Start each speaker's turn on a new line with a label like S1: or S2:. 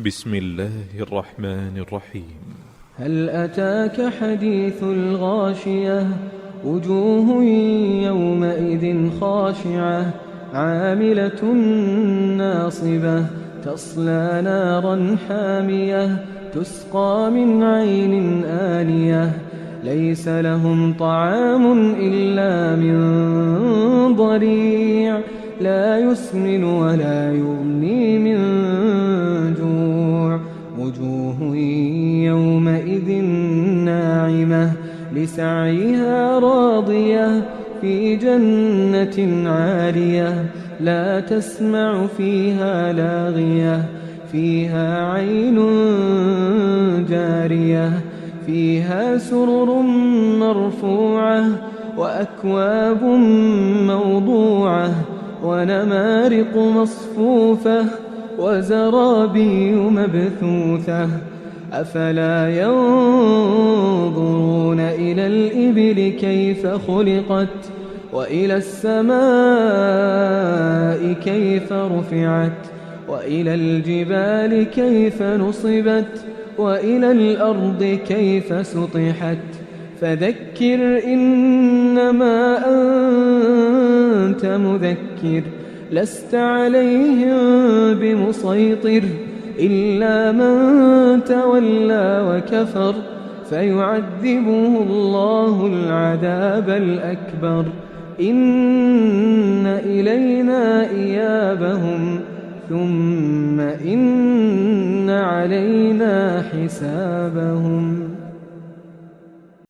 S1: بسم الله الرحمن الرحيم.
S2: هل أتاك حديث الغاشية؟ وجوه يومئذ خاشعة عاملة ناصبة تصلى نارا حامية تسقى من عين آنية ليس لهم طعام إلا من ضريع لا يسمن ولا يغني من جوع وجوه يومئذ ناعمة لسعيها راضية في جنة عالية لا تسمع فيها لاغية فيها عين جارية فيها سرر مرفوعة وأكواب موضوعة ونمارق مصفوفة وزرابي مبثوثة أفلا ينظرون إلى الإبل كيف خلقت وإلى السماء كيف رفعت وإلى الجبال كيف نصبت وإلى الأرض كيف سطحت فذكر إنما أنت مذكر لست عليهم بمسيطر إلا من تولى وكفر فيعذبه الله العذاب الأكبر إن إلينا إيابهم ثم إن علينا حسابهم.